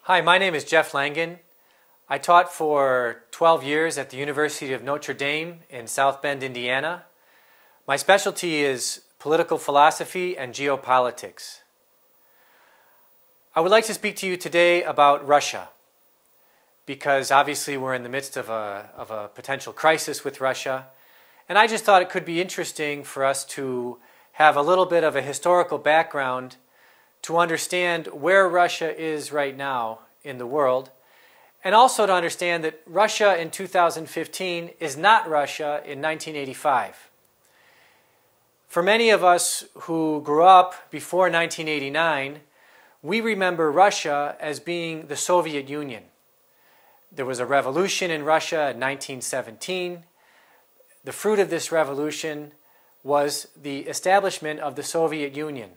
Hi, my name is Jeff Langan. I taught for 12 years at the University of Notre Dame in South Bend, Indiana. My specialty is political philosophy and geopolitics. I would like to speak to you today about Russia, because obviously we're in the midst of a potential crisis with Russia, and I just thought it could be interesting for us to have a little bit of a historical background to understand where Russia is right now in the world, and also to understand that Russia in 2015 is not Russia in 1985. For many of us who grew up before 1989, we remember Russia as being the Soviet Union. There was a revolution in Russia in 1917. The fruit of this revolution was the establishment of the Soviet Union,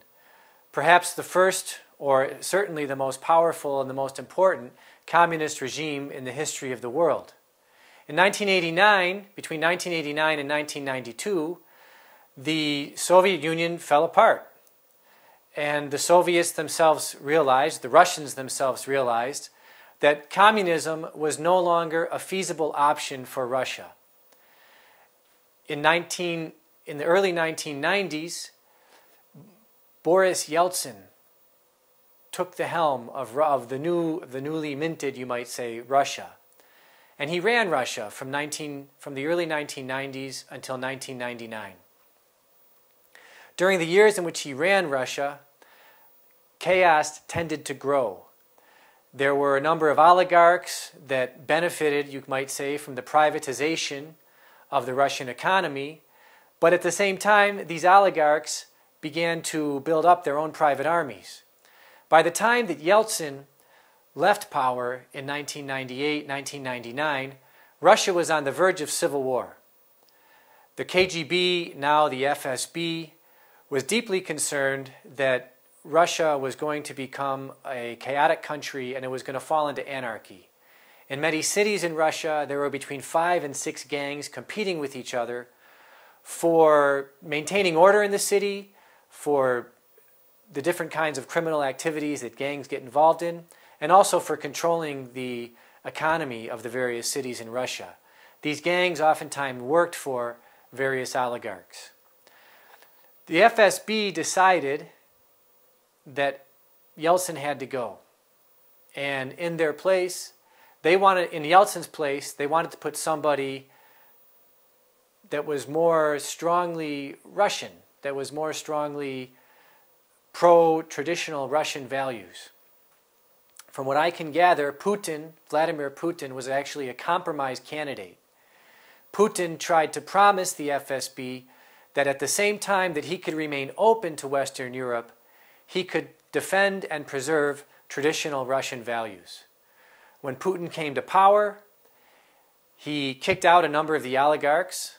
perhaps the first, or certainly the most powerful and the most important communist regime in the history of the world. In 1989, between 1989 and 1992, the Soviet Union fell apart. And the Soviets themselves realized, the Russians themselves realized, that communism was no longer a feasible option for Russia. In the early 1990s, Boris Yeltsin took the helm of the newly minted, you might say, Russia. And he ran Russia from the early 1990s until 1999. During the years in which he ran Russia, chaos tended to grow. There were a number of oligarchs that benefited, you might say, from the privatization of the Russian economy, but at the same time, these oligarchs began to build up their own private armies. By the time that Yeltsin left power in 1998, 1999, Russia was on the verge of civil war. The KGB, now the FSB, was deeply concerned that Russia was going to become a chaotic country and it was going to fall into anarchy. In many cities in Russia, there were between 5 and 6 gangs competing with each other for maintaining order in the city, for the different kinds of criminal activities that gangs get involved in, and also for controlling the economy of the various cities in Russia. These gangs oftentimes worked for various oligarchs. The FSB decided that Yeltsin had to go. And in their place, in Yeltsin's place, they wanted to put somebody that was more strongly Russian, that was more strongly pro-traditional Russian values. From what I can gather, Vladimir Putin, was actually a compromise candidate. Putin tried to promise the FSB that at the same time that he could remain open to Western Europe, he could defend and preserve traditional Russian values. When Putin came to power, he kicked out a number of the oligarchs.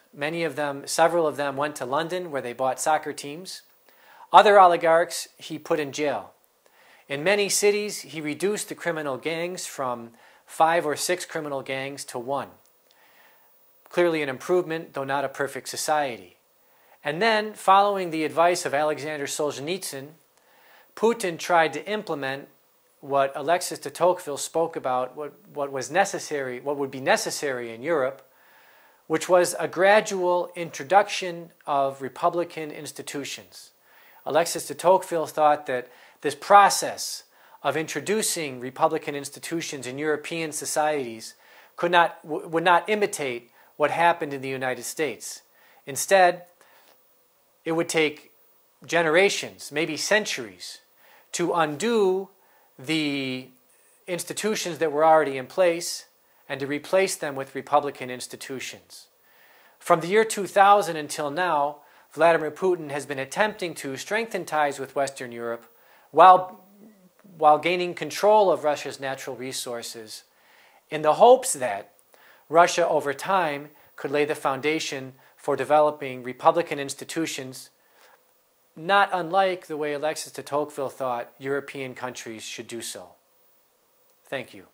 Several of them went to London where they bought soccer teams. Other oligarchs he put in jail. In many cities, he reduced the criminal gangs from 5 or 6 criminal gangs to 1. Clearly an improvement, though not a perfect society. And then, following the advice of Alexander Solzhenitsyn, Putin tried to implement what Alexis de Tocqueville spoke about, what would be necessary in Europe, which was a gradual introduction of republican institutions. Alexis de Tocqueville thought that this process of introducing republican institutions in European societies would not imitate what happened in the United States. Instead, it would take generations, maybe centuries, to undo the institutions that were already in place and to replace them with republican institutions. From the year 2000 until now, Vladimir Putin has been attempting to strengthen ties with Western Europe while gaining control of Russia's natural resources, in the hopes that Russia over time could lay the foundation for developing republican institutions, not unlike the way Alexis de Tocqueville thought European countries should do so. Thank you.